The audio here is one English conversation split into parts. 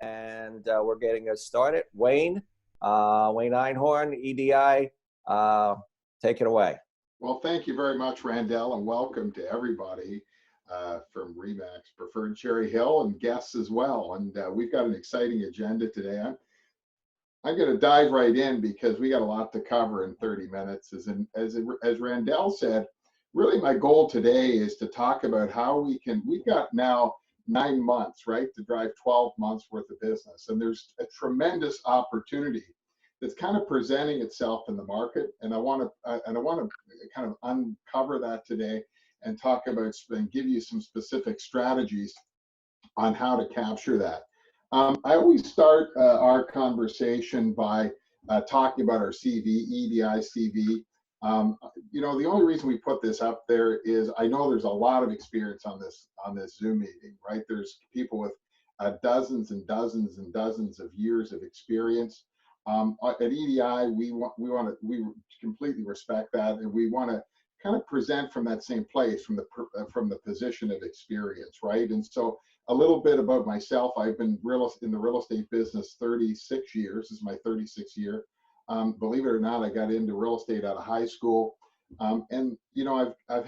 and we're getting us started. Wayne Einhorn, EDI, take it away. Well, thank you very much, Randell, and welcome to everybody from RE/MAX Preferred Cherry Hill and guests as well. And we've got an exciting agenda today. I'm going to dive right in because we got a lot to cover in 30 minutes. As Randell said, really my goal today is to talk about how we've got now 9 months, right, to drive 12 months worth of business. And there's a tremendous opportunity that's kind of presenting itself in the market. And I want to kind of uncover that today and talk about and give you some specific strategies on how to capture that. I always start our conversation by talking about our CV, EDI CV. You know, the only reason we put this up there is I know there's a lot of experience on this Zoom meeting, right? There's people with dozens and dozens and dozens of years of experience. At EDI, we completely respect that, and we want to kind of present from that same place, from the position of experience, right? And so a little bit about myself. I've been in the real estate business 36 years. This is my 36th year. Believe it or not, I got into real estate out of high school. And you know, I've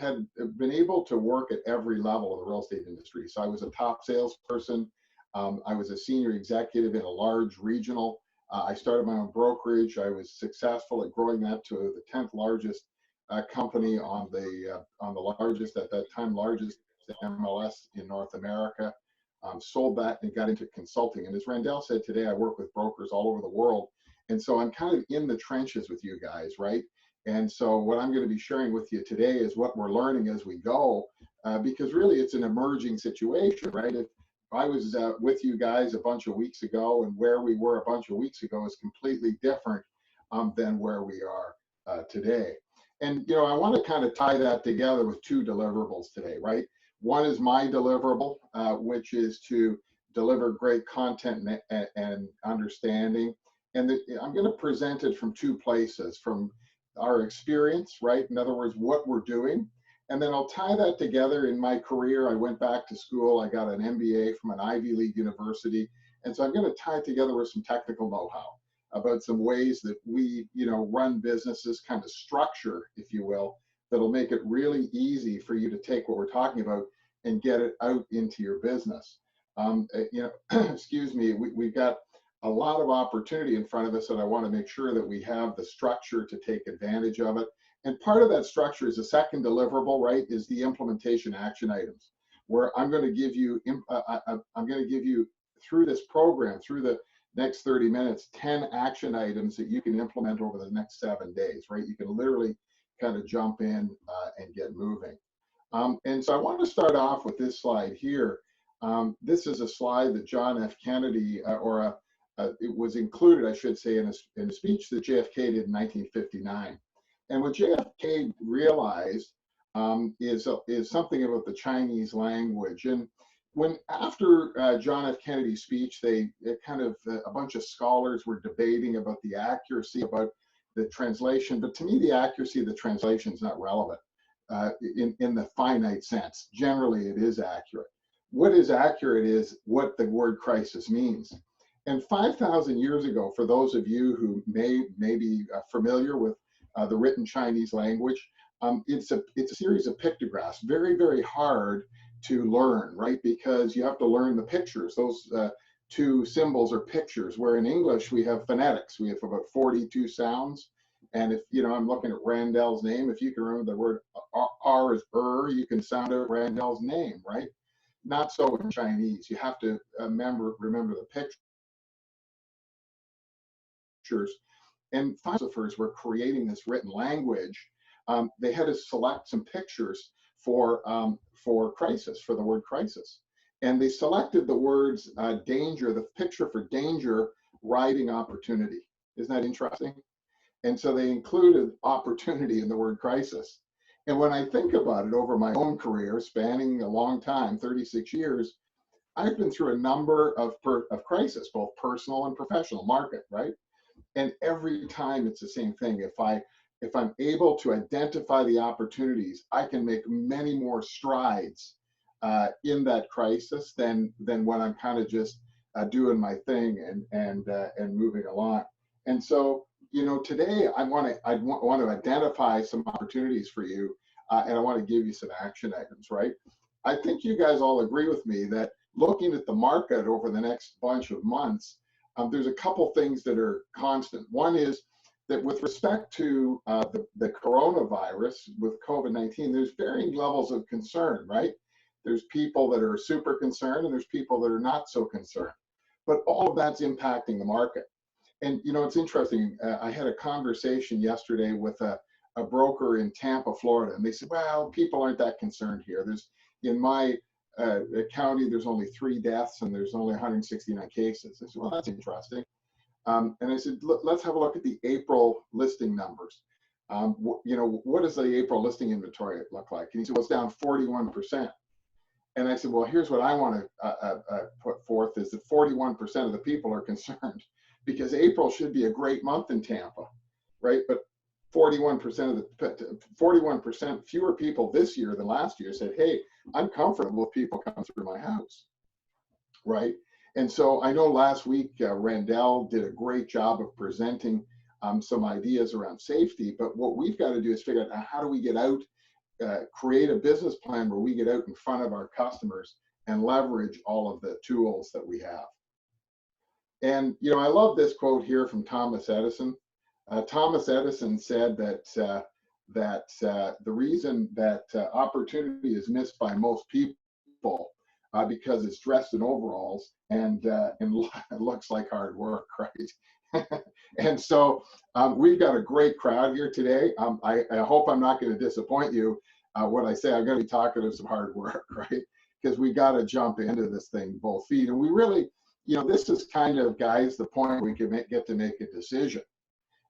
been able to work at every level of the real estate industry. So I was a top salesperson. I was a senior executive in a large regional. I started my own brokerage. I was successful at growing that to the 10th largest company on the largest, at that time, largest MLS in North America. Sold that and got into consulting. And as Randell said today, I work with brokers all over the world. And so I'm kind of in the trenches with you guys, right? And so what I'm going to be sharing with you today is what we're learning as we go, because really it's an emerging situation, right? If I was with you guys a bunch of weeks ago, and where we were a bunch of weeks ago is completely different than where we are today. And, you know, I want to kind of tie that together with two deliverables today, right? One is my deliverable, which is to deliver great content and understanding. And I'm going to present it from two places, from our experience, right? In other words, what we're doing. And then I'll tie that together. In my career, I went back to school. I got an MBA from an Ivy League university. And so I'm going to tie it together with some technical know-how about some ways that we, you know, run businesses, kind of structure, if you will, that'll make it really easy for you to take what we're talking about and get it out into your business. You know, excuse me, we've got a lot of opportunity in front of us, and I want to make sure that we have the structure to take advantage of it. And part of that structure is the second deliverable, right, is the implementation action items, where I'm going to give you, through this program, through the next 30 minutes, 10 action items that you can implement over the next 7 days, right? You can literally kind of jump in and get moving. And so I want to start off with this slide here. This is a slide that John F. Kennedy, it was included, I should say, in a speech that JFK did in 1959. And what JFK realized is something about the Chinese language. And after John F. Kennedy's speech, a bunch of scholars were debating about the accuracy about the translation. But to me, the accuracy of the translation is not relevant in the finite sense. Generally, it is accurate. What is accurate is what the word crisis means. And 5,000 years ago, for those of you who may be familiar with the written Chinese language, it's a series of pictographs, very, very hard to learn, right? Because you have to learn the pictures. Those two symbols are pictures, where in English we have phonetics. We have about 42 sounds. And if, you know, I'm looking at Randell's name, if you can remember the word R is you can sound out Randell's name, right? Not so in Chinese. You have to remember the pictures. And philosophers were creating this written language. They had to select some pictures for crisis, for the word crisis. And they selected the words danger, the picture for danger, riding opportunity. Isn't that interesting? And so they included opportunity in the word crisis. And when I think about it over my own career, spanning a long time, 36 years, I've been through a number of crises, both personal and professional market, right? And every time it's the same thing. If I'm able to identify the opportunities, I can make many more strides in that crisis than when I'm kind of just doing my thing and moving along. And so, today I want to identify some opportunities for you, and I want to give you some action items, right? I think you guys all agree with me that looking at the market over the next bunch of months, there's a couple things that are constant. One is that with respect to the coronavirus with COVID-19, there's varying levels of concern, right? There's people that are super concerned and there's people that are not so concerned. But all of that's impacting the market. And it's interesting. I had a conversation yesterday with a broker in Tampa, Florida, and they said, well, people aren't that concerned here. There's in my county, there's only 3 deaths and there's only 169 cases. I said, well, that's interesting. And I said, let's have a look at the April listing numbers. What does the April listing inventory look like? And he said, well, it's down 41%. And I said, well, here's what I want to put forth is that 41% of the people are concerned because April should be a great month in Tampa, right? But 41% fewer people this year than last year said, hey, I'm comfortable with people coming through my house, right? And so I know last week Randell did a great job of presenting some ideas around safety, but what we've got to do is figure out how do we get out, create a business plan where we get out in front of our customers and leverage all of the tools that we have. And I love this quote here from Thomas Edison. Thomas Edison said that the reason that opportunity is missed by most people because it's dressed in overalls and it looks like hard work, right? And so we've got a great crowd here today. I hope I'm not going to disappoint you when I say I'm going to be talking to some hard work, right? Because we got to jump into this thing both feet. And we really, this is kind of, guys, the point we can get to make a decision.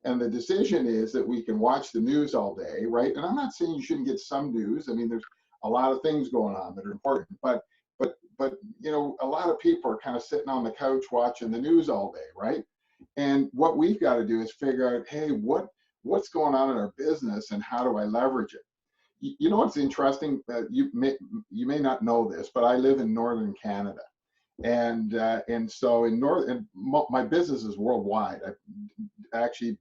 And the decision is that we can watch the news all day, right? And I'm not saying you shouldn't get some news. I mean, there's a lot of things going on that are important, but a lot of people are kind of sitting on the couch watching the news all day, right? And what we've got to do is figure out, hey, what's going on in our business and how do I leverage it? What's interesting? You may not know this, but I live in northern Canada, and so my business is worldwide. I actually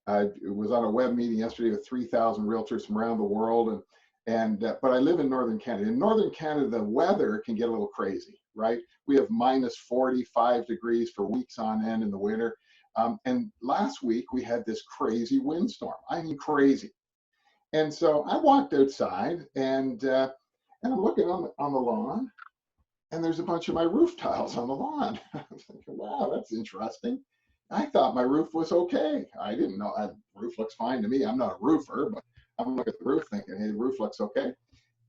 was on a web meeting yesterday with 3,000 realtors from around the world, but I live in northern Canada. In northern Canada, the weather can get a little crazy, right? We have minus 45 degrees for weeks on end in the winter. And last week we had this crazy windstorm. I mean, crazy. And so I walked outside and I'm looking on the lawn, and there's a bunch of my roof tiles on the lawn. I was thinking, wow, that's interesting. I thought my roof was okay. I didn't know. The roof looks fine to me. I'm not a roofer, but I'm looking at the roof thinking, hey, the roof looks okay.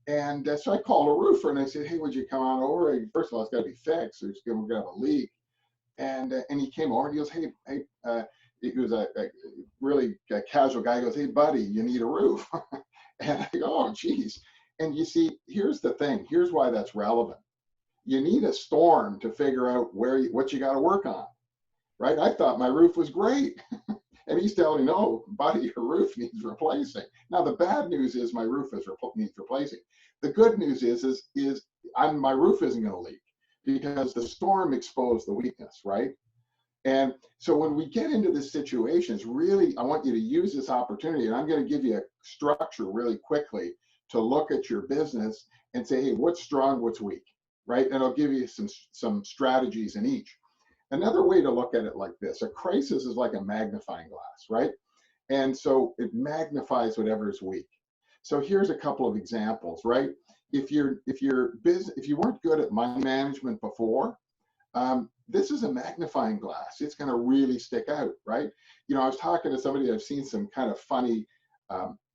And so I called a roofer and I said, hey, would you come on over? First of all, it's got to be fixed. We're going to have a leak. And he came over and he goes, hey, he was a really casual guy. He goes, hey, buddy, you need a roof. And I go, oh, geez. And you see, here's the thing. Here's why that's relevant. You need a storm to figure out what you got to work on, right? I thought my roof was great. And he's telling me, no, buddy, your roof needs replacing. Now, the bad news is my roof needs replacing. The good news is my roof isn't going to leak because the storm exposed the weakness, right? And so when we get into this situation, it's really, I want you to use this opportunity, and I'm going to give you a structure really quickly to look at your business and say, hey, what's strong, what's weak, right? And I'll give you some strategies in each. Another way to look at it like this, a crisis is like a magnifying glass, right? And so it magnifies whatever is weak. So here's a couple of examples, right? If you weren't good at money management before, this is a magnifying glass. It's going to really stick out, right? I was talking to somebody, I've seen some kind of funny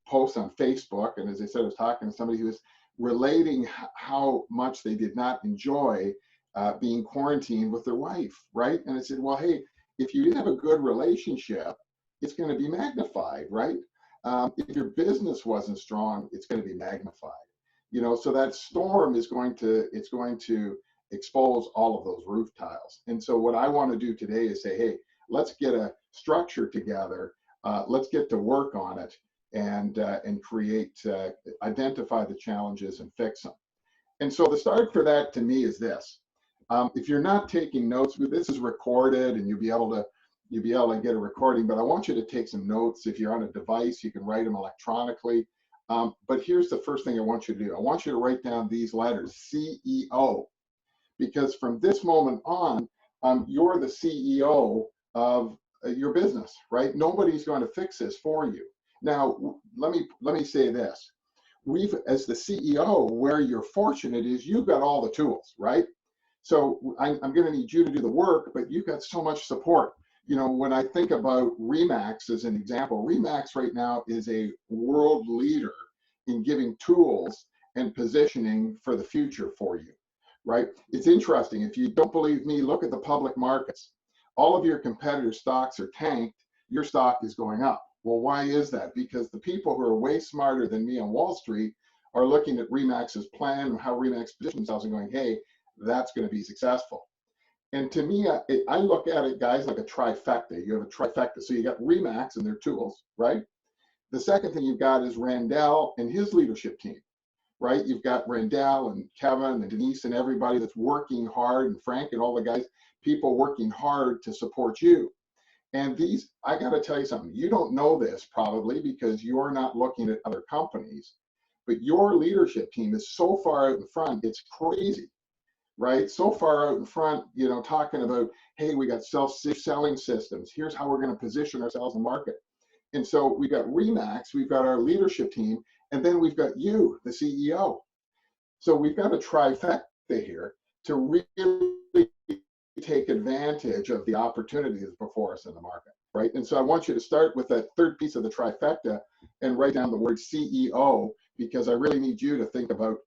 posts on Facebook, and as I said, I was talking to somebody who was relating how much they did not enjoy being quarantined with their wife, right? And I said, well, hey, if you didn't have a good relationship, it's going to be magnified, right? If your business wasn't strong, it's going to be magnified. So that storm is going to expose all of those roof tiles. And so what I want to do today is say, hey, let's get a structure together. Let's get to work on it and identify the challenges and fix them. And so the start for that to me is this. If you're not taking notes, this is recorded and you'll be able to get a recording, but I want you to take some notes. If you're on a device, you can write them electronically. But here's the first thing I want you to do. I want you to write down these letters, CEO, because from this moment on, you're the CEO of your business, right? Nobody's going to fix this for you. Now, let me say this. As the CEO, where you're fortunate is you've got all the tools, right? So I'm going to need you to do the work, but you've got so much support. You know, when I think about RE/MAX as an example, RE/MAX right now is a world leader in giving tools and positioning for the future for you, right? It's interesting. If you don't believe me, look at the public markets. All of your competitors' stocks are tanked. Your stock is going up. Well, why is that? Because the people who are way smarter than me on Wall Street are looking at RE/MAX's plan and how RE/MAX positions themselves and going, hey, that's going to be successful. And to me, I look at it, guys, like a trifecta. You have a trifecta. So you got RE/MAX and their tools, right? The second thing you've got is Randell and his leadership team, right? You've got Randell and Kevin and Denise and everybody that's working hard, and Frank and all the guys, people working hard to support you. And these, I got to tell you something. You don't know this probably because you're not looking at other companies, but your leadership team is so far out in front, it's crazy. Right? So far out in front, you know, talking about, hey, we got self-selling systems. Here's how we're going to position ourselves in the market. And so we've got RE/MAX, we've got our leadership team, and then we've got you, the CEO. So we've got a trifecta here to really take advantage of the opportunities before us in the market, right? And so I want you to start with that third piece of the trifecta and write down the word CEO, because I really need you to think about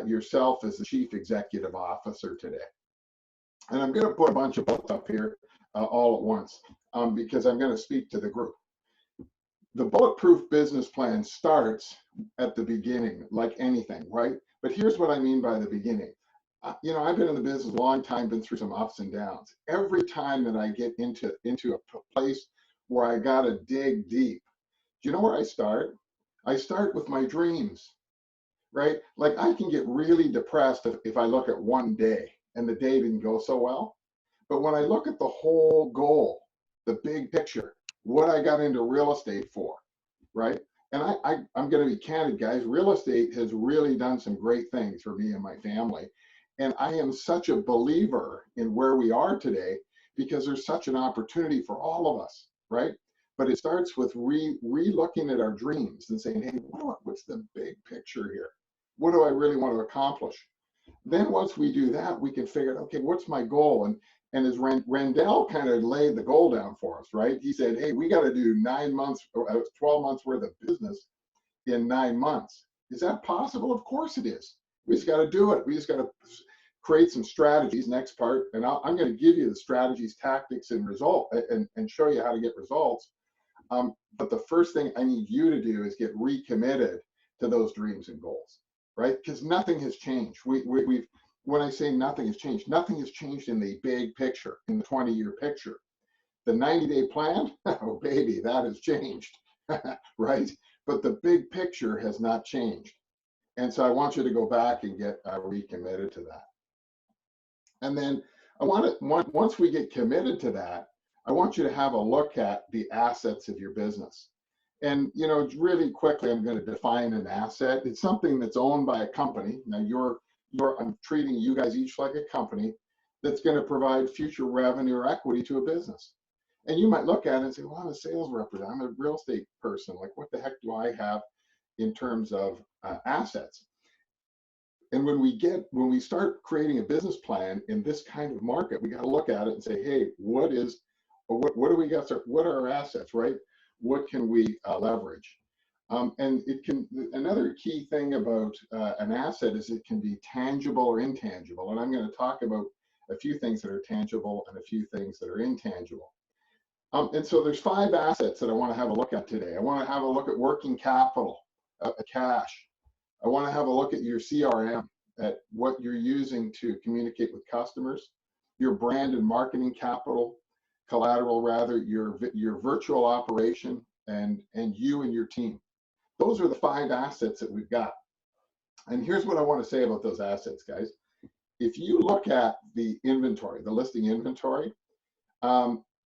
yourself as the Chief Executive Officer today. And I'm going to put a bunch of bullets up here all at once because I'm going to speak to the group. The Bulletproof Business Plan starts at the beginning, like anything, right? But here's what I mean by the beginning. You know, I've been in the business a long time, been through some ups and downs. Every time that I get into a place where I got to dig deep, do you know where I start? I start with my dreams. Right? Like I can get really depressed if I look at one day and the day didn't go so well. But when I look at the whole goal, the big picture, what I got into real estate for, right? And I'm going to be candid, guys. Real estate has really done some great things for me and my family. And I am such a believer in where we are today because there's such an opportunity for all of us, right? But it starts with re-looking at our dreams and saying, hey, what's the big picture here? What do I really want to accomplish? Then once we do that, we can figure out, okay, what's my goal? And as Randell kind of laid the goal down for us, right? He said, hey, we got to do 9 months, 12 months worth of business in 9 months. Is that possible? Of course it is. We just got to do it. We just got to create some strategies. Next part, and I'm going to give you the strategies, tactics, and and show you how to get results. But the first thing I need you to do is get recommitted to those dreams and goals. Right? Because nothing has changed. When I say nothing has changed in the big picture, in the 20-year picture. The 90-day plan, oh baby, that has changed, right? But the big picture has not changed. And so I want you to go back and get recommitted to that. And then once we get committed to that, I want you to have a look at the assets of your business. And, you know, really quickly, I'm going to define an asset. It's something that's owned by a company. Now, I'm treating you guys each like a company that's going to provide future revenue or equity to a business. And you might look at it and say, well, I'm a sales representative. I'm a real estate person. Like, what the heck do I have in terms of assets? And when we start creating a business plan in this kind of market, we got to look at it and say, hey, what do we got? What are our assets, right? What can we leverage? And another key thing about an asset is it can be tangible or intangible. And I'm going to talk about a few things that are tangible and a few things that are intangible. And so there's 5 assets that I want to have a look at today. I want to have a look at working capital, cash. I want to have a look at your CRM, at what you're using to communicate with customers, your brand and marketing collateral rather, your virtual operation, and you and your team. Those are the 5 assets that we've got. And here's what I want to say about those assets, guys. if you look at the inventory, the listing inventory,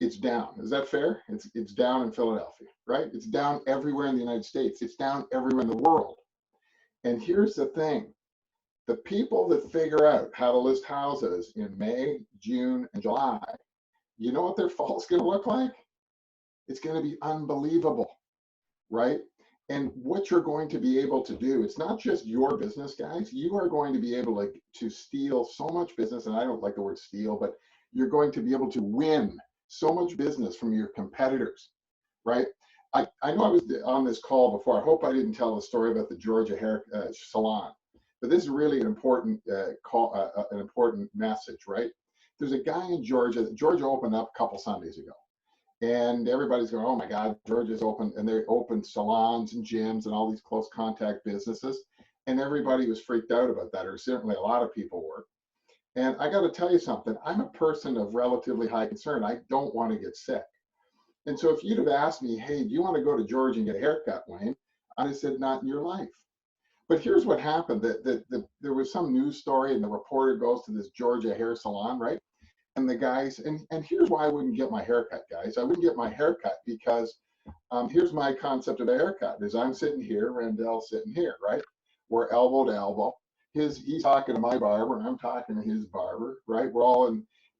it's down. Is that fair? It's down in Philadelphia, right? It's down everywhere in the United States. It's down everywhere in the world. And here's the thing. The people that figure out how to list houses in May, June, and July, you know what their fall's going to look like? It's going to be unbelievable, right? And what you're going to be able to do, it's not just your business, guys. You are going to be able to steal so much business, and I don't like the word steal, but you're going to be able to win so much business from your competitors, right? I know I was on this call before. I hope I didn't tell the story about the Georgia hair salon, but this is really an important call, an important message, right? There's a guy in Georgia. Georgia opened up a couple Sundays ago, and everybody's going, "Oh my God, Georgia's open!" And they opened salons and gyms and all these close contact businesses, and everybody was freaked out about that, or certainly a lot of people were. And I got to tell you something. I'm a person of relatively high concern. I don't want to get sick. And so if you'd have asked me, "Hey, do you want to go to Georgia and get a haircut, Wayne?" I'd have said, "Not in your life." But here's what happened. There was some news story, and the reporter goes to this Georgia hair salon, right? And the guys, and here's why I wouldn't get my haircut, guys. I wouldn't get my haircut because here's my concept of a haircut: is I'm sitting here, Randell's sitting here, right? We're elbow to elbow. He's talking to my barber, and I'm talking to his barber, right? We're all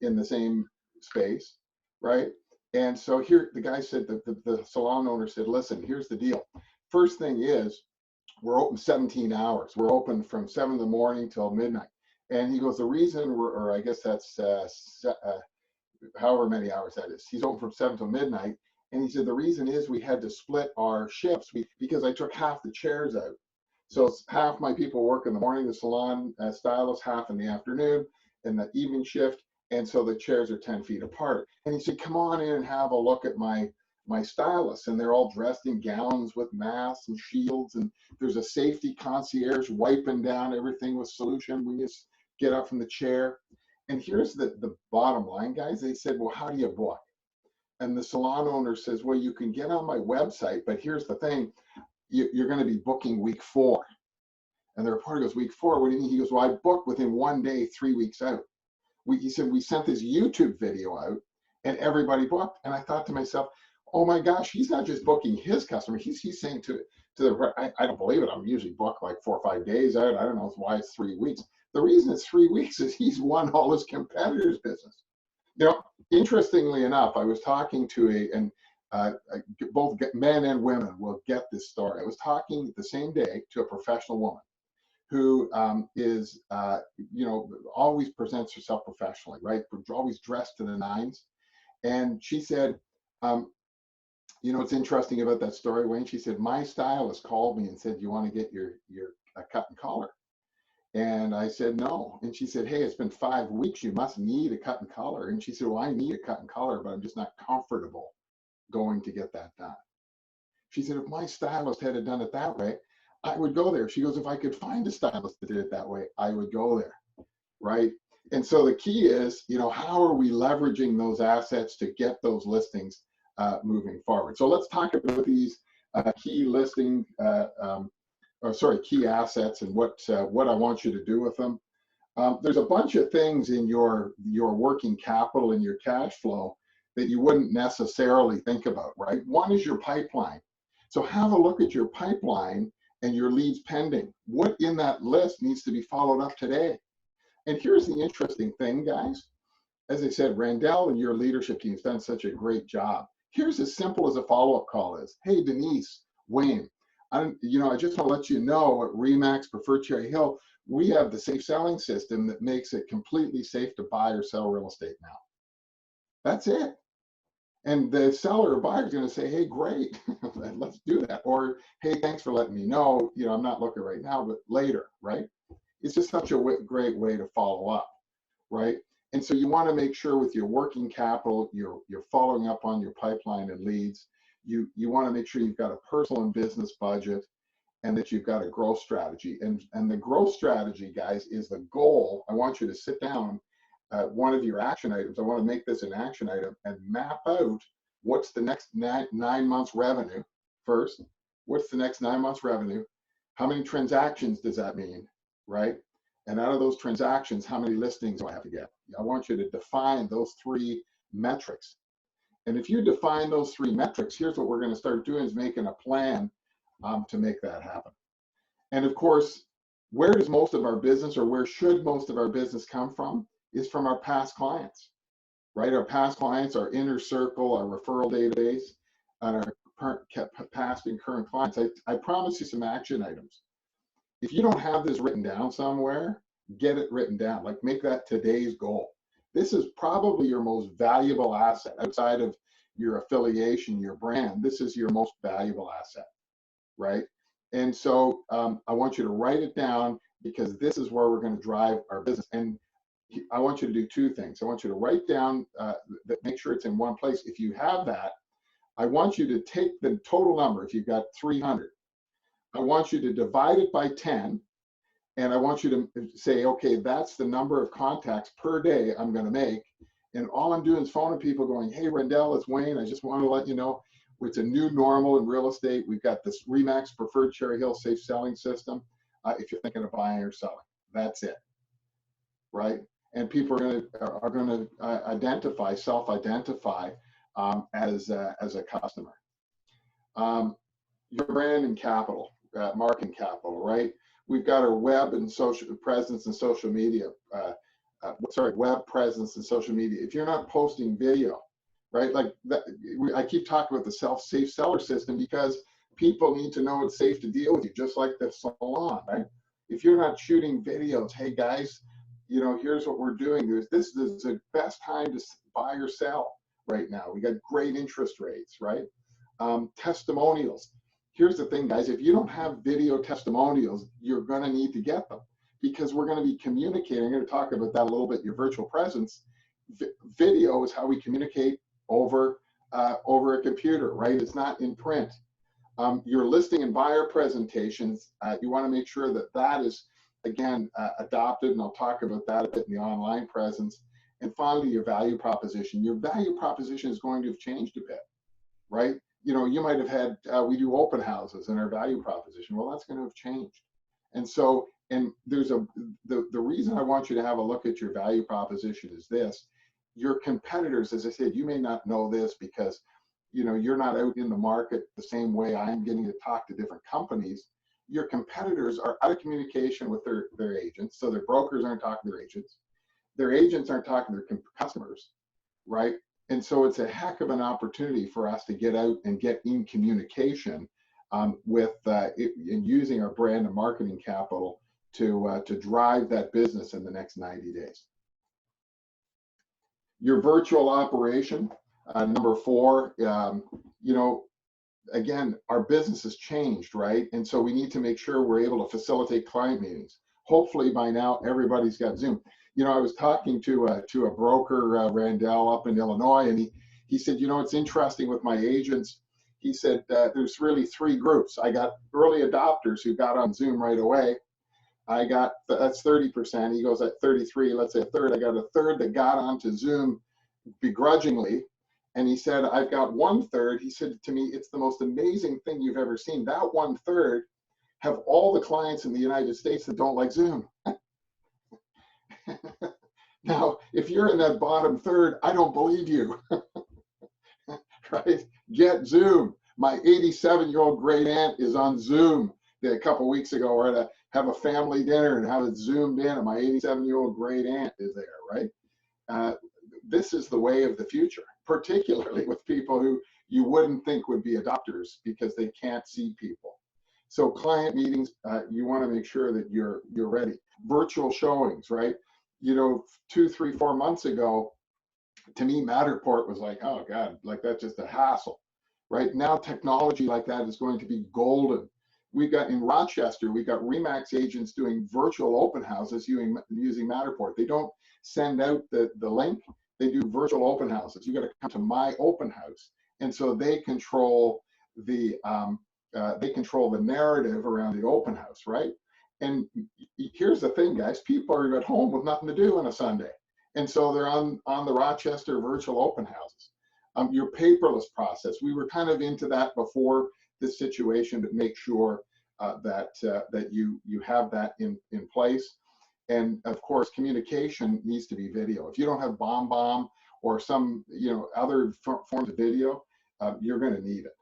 in the same space, right? And so here, the guy said, the salon owner said, "Listen, here's the deal. First thing is, we're open 17 hours. We're open from 7 in the morning till midnight." And he goes, "The reason or I guess that's however many hours that is. He's open from 7 till midnight." And he said, "The reason is we had to split our shifts because I took half the chairs out. So it's half my people work in the morning, the salon stylist, half in the afternoon, and the evening shift. And so the chairs are 10 feet apart." And he said, "Come on in and have a look at my stylists." And they're all dressed in gowns with masks and shields. And there's a safety concierge wiping down everything with solution when you get up from the chair. And here's the bottom line, guys. They said, "Well, how do you book?" And the salon owner says, "Well, you can get on my website, but here's the thing. You're going to be booking week 4. And the reporter goes, "Week 4? What do you mean?" He goes, "Well, I booked within 1 day, 3 weeks out." He said, "We sent this YouTube video out and everybody booked." And I thought to myself, oh my gosh, he's not just booking his customer. He's saying to the, I don't believe it. I'm usually booked like 4 or 5 days out. I don't know why it's 3 weeks. The reason it's 3 weeks is he's won all his competitors' business. You know, interestingly enough, I was talking to both men and women will get this story. I was talking the same day to a professional woman who is, always presents herself professionally, right? Always dressed to the nines. And she said, what's interesting about that story, Wayne? She said, "My stylist called me and said, you want to get your cut and collar?" And I said, "No." And she said, "Hey, it's been 5 weeks. You must need a cut and collar." And she said, "Well, I need a cut and collar, but I'm just not comfortable going to get that done." She said, "If my stylist had done it that way, I would go there." She goes, "If I could find a stylist that did it that way, I would go there." Right? And so the key is, how are we leveraging those assets to get those listings moving forward? So let's talk about these key key assets and what I want you to do with them. There's a bunch of things in your working capital and your cash flow that you wouldn't necessarily think about, right? One is your pipeline. So have a look at your pipeline and your leads pending. What in that list needs to be followed up today? And here's the interesting thing, guys. As I said, Randell and your leadership team has done such a great job. Here's as simple as a follow-up call is, "Hey, Denise, Wayne, I just want to let you know at RE/MAX Preferred Cherry Hill, we have the safe selling system that makes it completely safe to buy or sell real estate now." That's it. And the seller or buyer is going to say, "Hey, great, let's do that." Or, "Hey, thanks for letting me know. I'm not looking right now, but later," right? It's just such a great way to follow up, right? And so you want to make sure with your working capital, you're following up on your pipeline and leads. You want to make sure you've got a personal and business budget and that you've got a growth strategy. And the growth strategy, guys, is the goal. I want you to sit down one of your action items. I want to make this an action item and map out what's the next 9 months revenue first. What's the next 9 months revenue? How many transactions does that mean, right? And out of those transactions, how many listings do I have to get? I want you to define those 3 metrics. And if you define those 3 metrics, here's what we're going to start doing is making a plan to make that happen. And of course, where does most of our business, or where should most of our business come from, is from our past clients, right? Our past clients, our inner circle, our referral database, and our past and current clients. I promise you some action items. If you don't have this written down somewhere, get it written down. Like, make that today's goal. This is probably your most valuable asset outside of your affiliation, your brand. This is your most valuable asset, right? And so I want you to write it down, because this is where we're going to drive our business. And I want you to do 2 things. I want you to write down, make sure it's in one place. If you have that, I want you to take the total number. If you've got 300, I want you to divide it by 10. And I want you to say, okay, that's the number of contacts per day I'm going to make. And all I'm doing is phoning people going, hey, Rendell, it's Wayne. I just want to let you know it's a new normal in real estate. We've got this RE/MAX Preferred Cherry Hill Safe Selling System. If you're thinking of buying or selling, that's it, right? And people are going to self-identify as a customer. Your brand and capital, marketing capital, right? We've got our web and social presence and social media. Web presence and social media. If you're not posting video, right? Like that, I keep talking about the safe seller system, because people need to know it's safe to deal with you, just like the salon, right? If you're not shooting videos, hey guys, here's what we're doing. This is the best time to buy or sell right now. We got great interest rates, right? Testimonials. Here's the thing, guys. If you don't have video testimonials, you're going to need to get them, because we're going to be communicating. I'm going to talk about that a little bit, your virtual presence. Video is how we communicate over a computer, right? It's not in print. Your listing and buyer presentations, you want to make sure that is, again, adopted, and I'll talk about that a bit in the online presence. And finally, your value proposition. Your value proposition is going to have changed a bit, right? You might have had, we do open houses in our value proposition. Well, that's going to have changed. And so, and there's the reason I want you to have a look at your value proposition is this. Your competitors, as I said, you may not know this because, you're not out in the market the same way I'm getting to talk to different companies. Your competitors are out of communication with their agents. So their brokers aren't talking to their agents. Their agents aren't talking to their customers, right? And so it's a heck of an opportunity for us to get out and get in communication with and using our brand and marketing capital to drive that business in the next 90 days. Your virtual operation, number 4, again, our business has changed, right? And so we need to make sure we're able to facilitate client meetings. Hopefully by now everybody's got Zoom. I was talking to a broker, Randell, up in Illinois, and he said, it's interesting with my agents. He said, there's really 3 groups. I got early adopters who got on Zoom right away. That's 30%. He goes at 33, let's say a third. I got a third that got onto Zoom begrudgingly. And he said, I've got 1/3. He said to me, it's the most amazing thing you've ever seen. That 1/3 have all the clients in the United States that don't like Zoom. Now, if you're in that bottom third, I don't believe you, right? Get Zoom. My 87-year-old great aunt is on Zoom. A couple weeks ago, we're to have a family dinner and have it zoomed in, and my 87-year-old great aunt is there, right? This is the way of the future, particularly with people who you wouldn't think would be adopters because they can't see people. So client meetings, you want to make sure that you're ready. Virtual showings, right? 2, 3, 4 months ago, to me, Matterport was like, oh God, like that's just a hassle, right? Now technology like that is going to be golden. We've got in Rochester, we've got RE/MAX agents doing virtual open houses using Matterport. They don't send out the link, they do virtual open houses. You got to come to my open house. And so they control the narrative around the open house, right? And here's the thing, guys, people are at home with nothing to do on a Sunday. And so they're on the Rochester virtual open houses. Your paperless process, we were kind of into that before this situation, but make sure that you have that in place. And of course, communication needs to be video. If you don't have BombBomb or some, other forms of video, you're going to need it.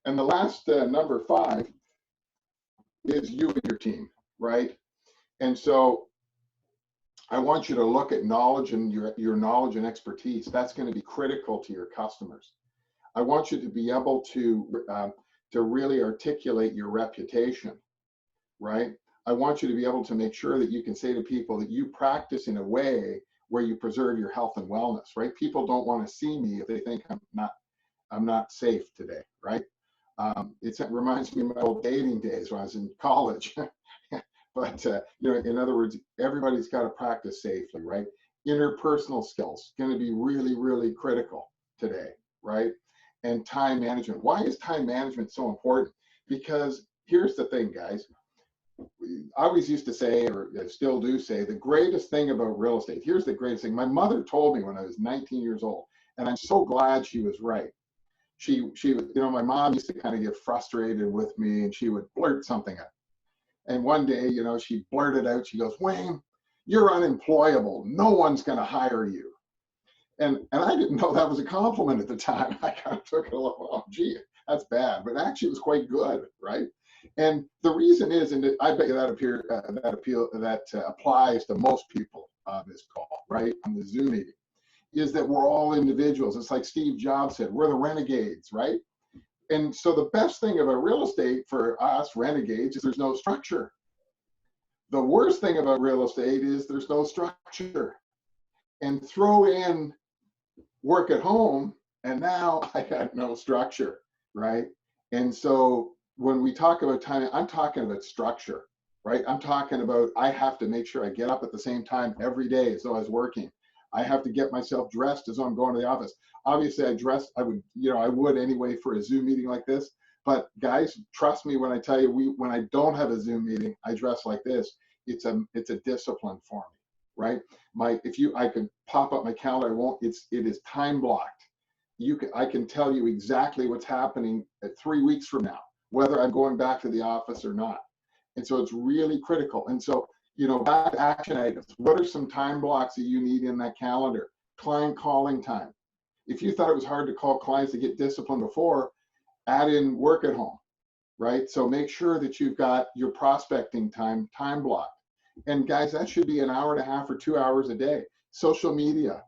And the last number 5 is you and your team, right? And so I want you to look at knowledge and your knowledge and expertise. That's going to be critical to your customers. I want you to be able to really articulate your reputation, right? I want you to be able to make sure that you can say to people that you practice in a way where you preserve your health and wellness, right? People don't want to see me if they think I'm not safe today, right? It reminds me of my old dating days when I was in college. But in other words, everybody's got to practice safely, right? Interpersonal skills going to be really, really critical today, right? And time management. Why is time management so important? Because here's the thing, guys. I always used to say, or I still do say, the greatest thing about real estate. Here's the greatest thing. My mother told me when I was 19 years old, and I'm so glad she was right. She my mom used to kind of get frustrated with me, and she would blurt something out. And one day, she blurted out, she goes, "Wayne, you're unemployable. No one's going to hire you." And I didn't know that was a compliment at the time. I kind of took it a little, oh, gee, that's bad. But actually, it was quite good, right? And the reason is, and I bet you that applies to most people on this call, right, on the Zoom meeting, is that we're all individuals. It's like Steve Jobs said, we're the renegades, right? And so the best thing about real estate for us renegades is there's no structure. The worst thing about real estate is there's no structure. And throw in work at home, and now I got no structure, right? And so when we talk about time, I'm talking about structure, right? I'm talking about I have to make sure I get up at the same time every day as though I was working. I have to get myself dressed as though I'm going to the office. Obviously, I would anyway for a Zoom meeting like this. But guys, trust me when I tell you, when I don't have a Zoom meeting, I dress like this. It's a discipline for me, right? I can pop up my calendar. It is time blocked. I can tell you exactly what's happening at 3 weeks from now, whether I'm going back to the office or not. And so it's really critical. And so, back to action items. What are some time blocks that you need in that calendar? Client calling time. If you thought it was hard to call clients to get disciplined before, add in work at home, right? So make sure that you've got your prospecting time blocked. And guys, that should be an hour and a half or 2 hours a day. Social media,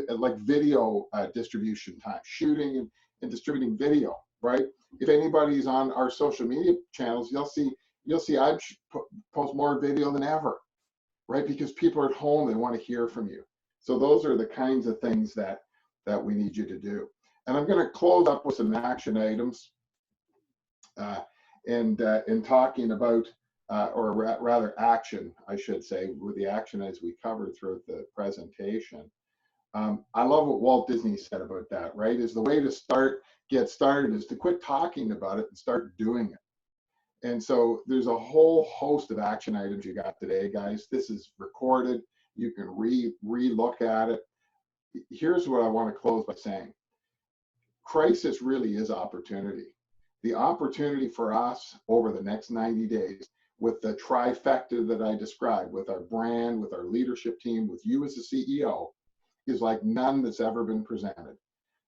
like video distribution time, shooting and distributing video, right? If anybody's on our social media channels, you'll see I post more video than ever, right? Because people are at home, they want to hear from you. So those are the kinds of things that we need you to do. And I'm going to close up with some action items in talking about, or rather action, I should say, with the action as we covered throughout the presentation. I love what Walt Disney said about that, right? Is the way to get started is to quit talking about it and start doing it. And so there's a whole host of action items you got today, guys. This is recorded. You can re-look at it. Here's what I want to close by saying. Crisis really is opportunity. The opportunity for us over the next 90 days with the trifecta that I described, with our brand, with our leadership team, with you as the CEO, is like none that's ever been presented.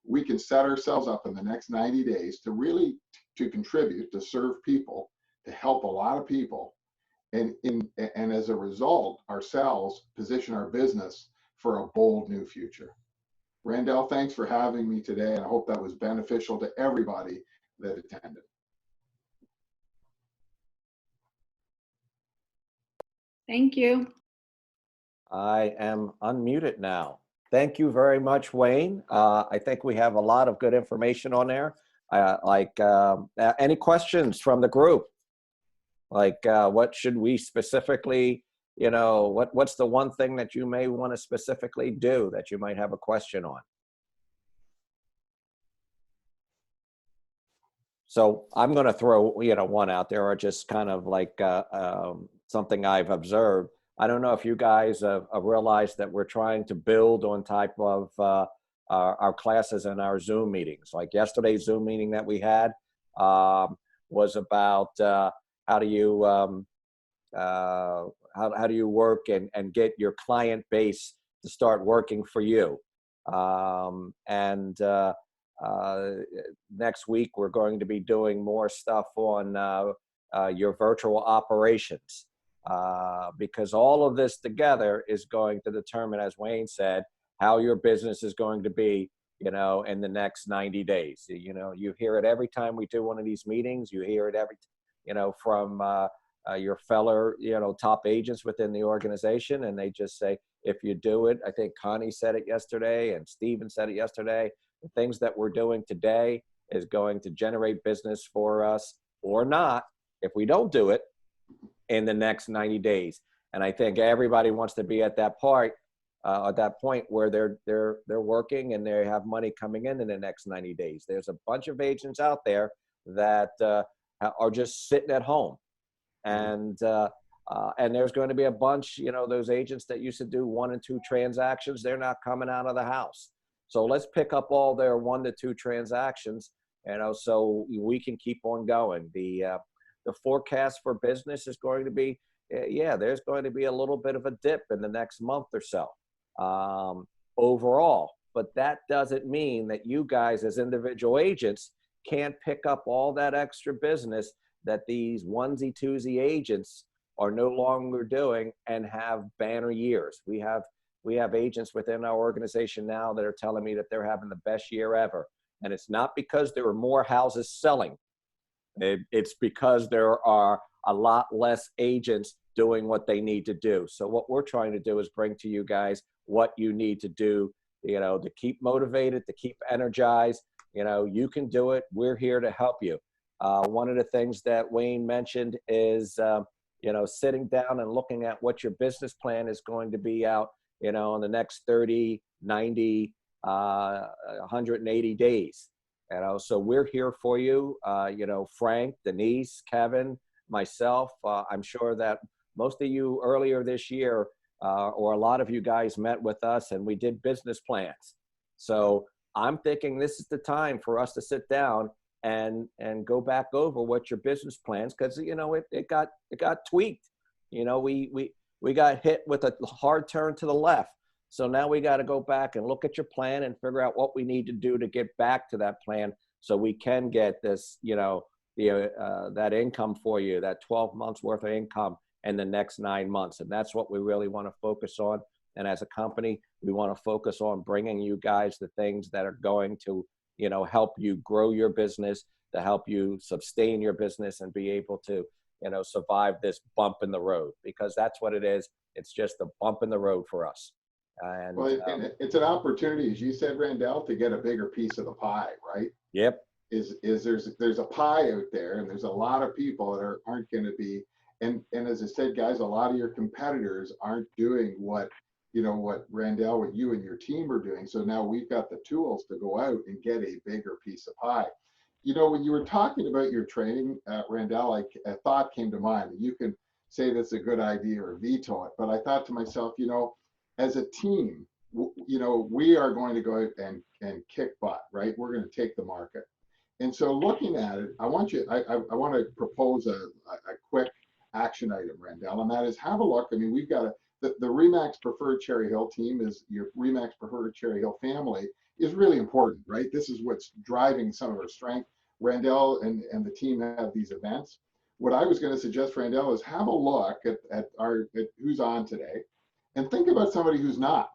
We can set ourselves up in the next 90 days to really to contribute, to serve people, to help a lot of people, and as a result, ourselves position our business for a bold new future. Randell, thanks for having me today, and I hope that was beneficial to everybody that attended. Thank you. I am unmuted now. Thank you very much, Wayne. I think we have a lot of good information on there. Any questions from the group? What should we specifically, what's the one thing that you may want to specifically do that you might have a question on? So I'm going to throw, one out there, or just kind of like something I've observed. I don't know if you guys have realized that we're trying to build on type of our classes and our Zoom meetings. Like yesterday's Zoom meeting that we had was about how do you how do you work and get your client base to start working for you. And next week, we're going to be doing more stuff on your virtual operations, because all of this together is going to determine, as Wayne said, how your business is going to be, in the next 90 days. You hear it every time we do one of these meetings. You hear it from your fellow, top agents within the organization. And they just say, if you do it, I think Connie said it yesterday and Steven said it yesterday, the things that we're doing today is going to generate business for us or not if we don't do it in the next 90 days. And I think everybody wants to be at that point where they're working and they have money coming in the next 90 days. There's a bunch of agents out there that are just sitting at home, and there's going to be a bunch, those agents that used to do 1 and 2 transactions, they're not coming out of the house. So let's pick up all their 1 to 2 transactions, so we can keep on going. The forecast for business is going to be, there's going to be a little bit of a dip in the next month or so overall. But that doesn't mean that you guys as individual agents can't pick up all that extra business that these onesie twosie agents are no longer doing and have banner years. We have agents within our organization now that are telling me that they're having the best year ever. And it's not because there are more houses selling. It's because there are a lot less agents doing what they need to do. So what we're trying to do is bring to you guys what you need to do, to keep motivated, to keep energized. You can do it. We're here to help you. One of the things that Wayne mentioned is, sitting down and looking at what your business plan is going to be out, in the next 30, 90, 180 days. So we're here for you. Frank, Denise, Kevin, myself. I'm sure that most of you earlier this year, or a lot of you guys met with us and we did business plans. So I'm thinking this is the time for us to sit down and go back over what your business plans, because it got tweaked. We got hit with a hard turn to the left. So now we got to go back and look at your plan and figure out what we need to do to get back to that plan so we can get this, that income for you, that 12 months worth of income in the next 9 months. And that's what we really want to focus on. And as a company, we want to focus on bringing you guys the things that are going to, help you grow your business, to help you sustain your business and be able to, survive this bump in the road, because that's what it is. It's just a bump in the road for us. And, and it's an opportunity, as you said, Randell, to get a bigger piece of the pie, right? Yep. There's a pie out there, and there's a lot of people that aren't going to be, and as I said, guys, a lot of your competitors aren't doing what Randell, what you and your team are doing. So now we've got the tools to go out and get a bigger piece of pie. When you were talking about your training, Randell, a thought came to mind. You can say that's a good idea or veto it, but I thought to myself, as a team, we are going to go out and kick butt, right? We're going to take the market. And so looking at it, I want to propose a quick action item, Randell, and that is have a look. I mean, we've got the RE/MAX Preferred Cherry Hill team is your RE/MAX Preferred Cherry Hill family is really important, right? This is what's driving some of our strength. Randell and the team have these events. What I was going to suggest, Randell, is have a look at who's on today and think about somebody who's not,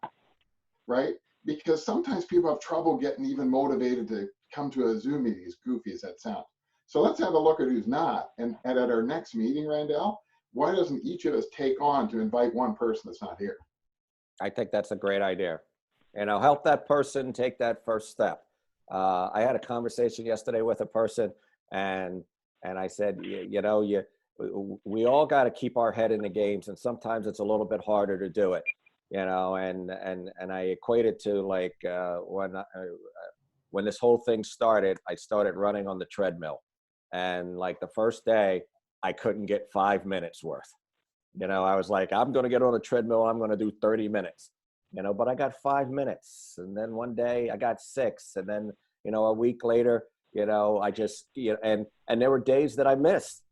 right? Because sometimes people have trouble getting even motivated to come to a Zoom meeting, as goofy as that sounds. So let's have a look at who's not. And at our next meeting, Randell, why doesn't each of us take on to invite one person that's not here? I think that's a great idea. And I'll help that person take that first step. I had a conversation yesterday with a person, and I said, we all got to keep our head in the games, and sometimes it's a little bit harder to do it, and I equate it to like when this whole thing started, I started running on the treadmill, and like the first day, I couldn't get 5 minutes worth. I was like, I'm going to get on a treadmill. I'm going to do 30 minutes, but I got 5 minutes. And then one day I got 6. And then, a week later, I just, and there were days that I missed.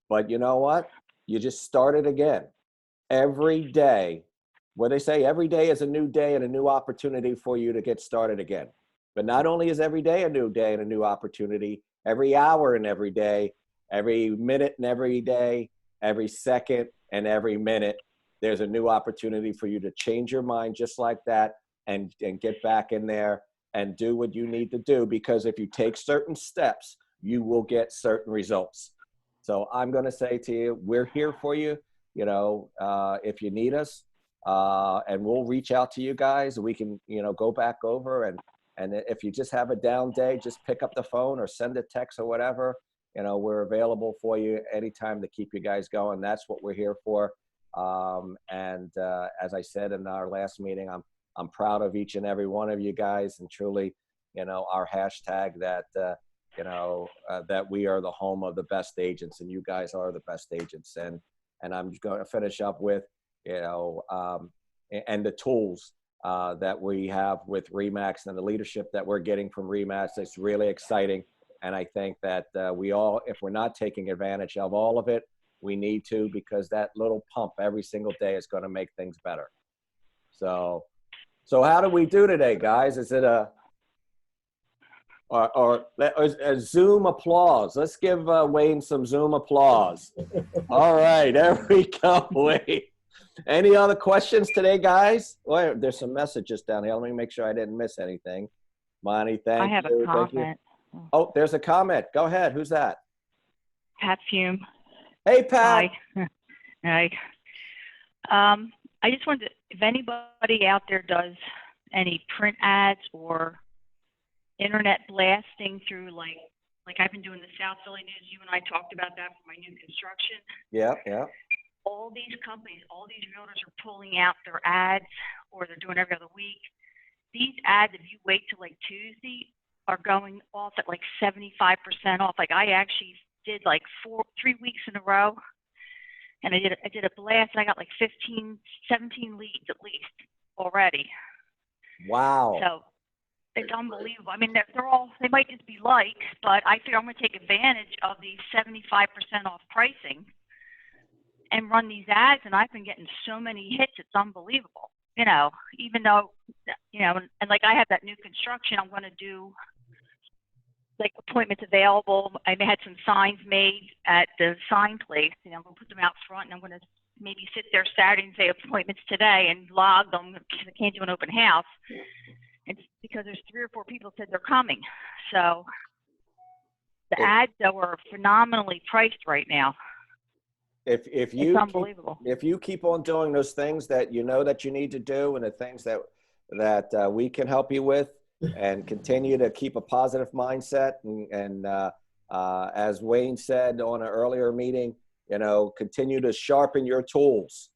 But you know what? You just start it again. every day, what they say, every day is a new day and a new opportunity for you to get started again. But not only is every day a new day and a new opportunity, every hour and every day, every minute and every day, every second and every minute, there's a new opportunity for you to change your mind just like that and get back in there and do what you need to do. Because if you take certain steps, you will get certain results. So I'm going to say to you, we're here for you. You know, if you need us, and we'll reach out to you guys. We can, you know, go back over and if you just have a down day, just pick up the phone or send a text or whatever. You know, we're available for you anytime to keep you guys going. That's what we're here for. As I said in our last meeting, I'm proud of each and every one of you guys, and truly, you know, our hashtag that, that we are the home of the best agents, and you guys are the best agents. And I'm going to finish up with, you know, and the tools that we have with RE/MAX and the leadership that we're getting from RE/MAX. It's really exciting. And I think that we all, if we're not taking advantage of all of it, we need to, because that little pump every single day is going to make things better. So how do we do today, guys? Is it a Zoom applause? Let's give Wayne some Zoom applause. All right, there we go, Wayne. Any other questions today, guys? Well, there's some messages down here. Let me make sure I didn't miss anything. Monty, thank you. I have a comment. Oh, there's a comment. Go ahead. Who's that? Pat Fume. Hey, Pat. Hi. I just wanted to, if anybody out there does any print ads or internet blasting through, like I've been doing the South Philly News. You and I talked about that for my new construction. Yeah. All these companies, all these realtors are pulling out their ads, or they're doing every other week. These ads, if you wait till like Tuesday, are going off at like 75% off. Like I actually did like 3 weeks in a row, and I did a blast, and I got like 15, 17 leads at least already. Wow. So it's unbelievable. I mean, they might just be likes, but I figure I'm going to take advantage of the 75% off pricing and run these ads, and I've been getting so many hits, it's unbelievable. You know, even though, you know, and like I have that new construction, I'm going to do like appointments available. I had some signs made at the sign place. You know, I'm going to put them out front, and I'm going to maybe sit there Saturday and say appointments today and log them because I can't do an open house. It's because there's 3 or 4 people said they're coming. So the ads, though, are phenomenally priced right now. It's unbelievable. If you keep on doing those things that you know that you need to do, and the things that we can help you with, and continue to keep a positive mindset, and as Wayne said on an earlier meeting, you know, continue to sharpen your tools,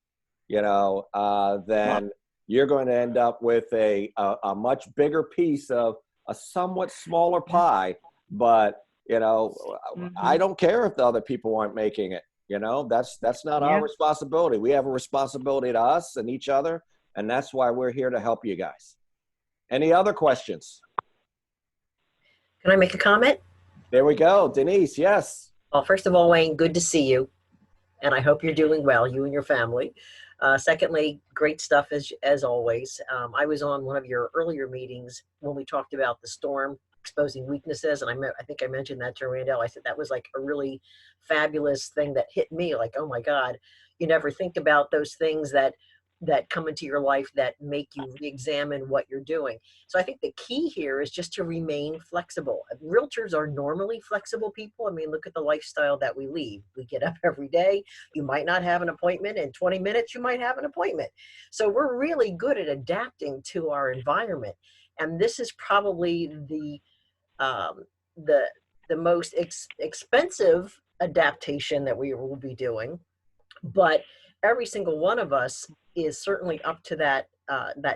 you know, then you're going to end up with a much bigger piece of a somewhat smaller pie. But, you know, I don't care if the other people aren't making it. You know, that's not our responsibility. We have a responsibility to us and each other, and that's why we're here to help you guys. Any other questions? Can I make a comment? There we go. Denise, yes. Well, first of all, Wayne, good to see you. And I hope you're doing well, you and your family. Secondly, great stuff as always. I was on one of your earlier meetings when we talked about the storm exposing weaknesses. And I think I mentioned that to Randall. I said that was like a really fabulous thing that hit me, like, oh my God, you never think about those things that come into your life that make you re-examine what you're doing. So I think the key here is just to remain flexible. Realtors are normally flexible people. I mean, look at the lifestyle that we lead. We get up every day. You might not have an appointment. In 20 minutes, you might have an appointment. So we're really good at adapting to our environment. And this is probably the most expensive adaptation that we will be doing. But every single one of us is certainly up to that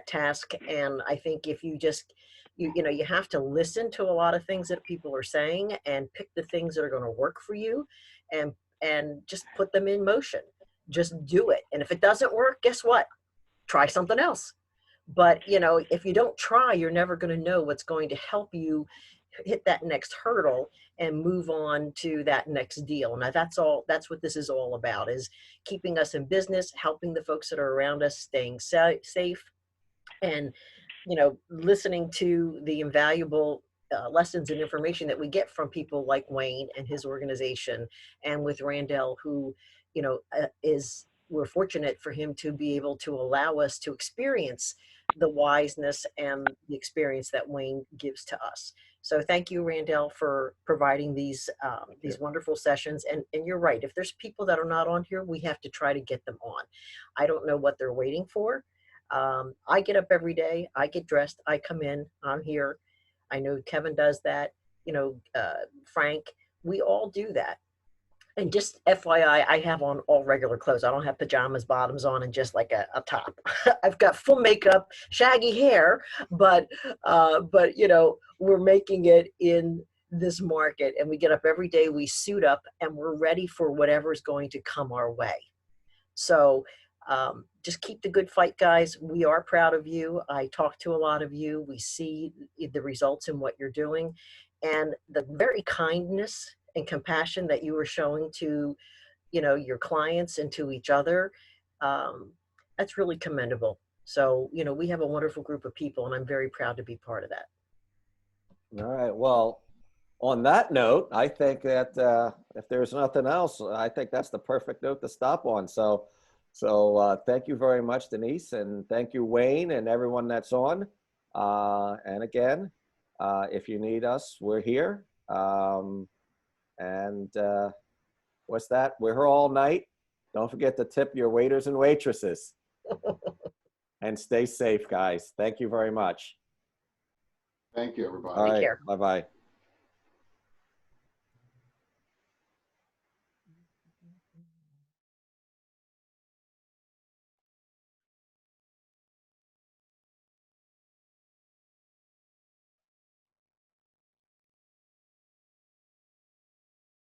task. And I think if you just, you have to listen to a lot of things that people are saying and pick the things that are going to work for you and just put them in motion. Just do it. And if it doesn't work, guess what? Try something else. But, if you don't try, you're never going to know what's going to help you hit that next hurdle and move on to that next deal. Now that's what this is all about, is keeping us in business, helping the folks that are around us, staying safe, and, you know, listening to the invaluable lessons and information that we get from people like Wayne and his organization, and with Randell, who, you know, we're fortunate for him to be able to allow us to experience the wiseness and the experience that Wayne gives to us. So thank you, Randell, for providing these wonderful sessions. And you're right, if there's people that are not on here, we have to try to get them on. I don't know what they're waiting for. I get up every day, I get dressed, I come in, I'm here. I know Kevin does that, you know, Frank, we all do that. And just FYI, I have on all regular clothes. I don't have pajamas, bottoms on, and just like a top. I've got full makeup, shaggy hair, but you know, we're making it in this market, and we get up every day, we suit up, and we're ready for whatever's going to come our way. So just keep the good fight, guys. We are proud of you. I talk to a lot of you. We see the results in what you're doing, and the very kindness and compassion that you were showing to, you know, your clients and to each other. That's really commendable. So, you know, we have a wonderful group of people, and I'm very proud to be part of that. All right. Well, on that note, I think that if there's nothing else, I think that's the perfect note to stop on. So thank you very much, Denise, and thank you, Wayne, and everyone that's on. And again, if you need us, we're here. What's that? We're here all night. Don't forget to tip your waiters and waitresses. And stay safe, guys. Thank you very much. Thank you, everybody. All right. care. Bye-bye.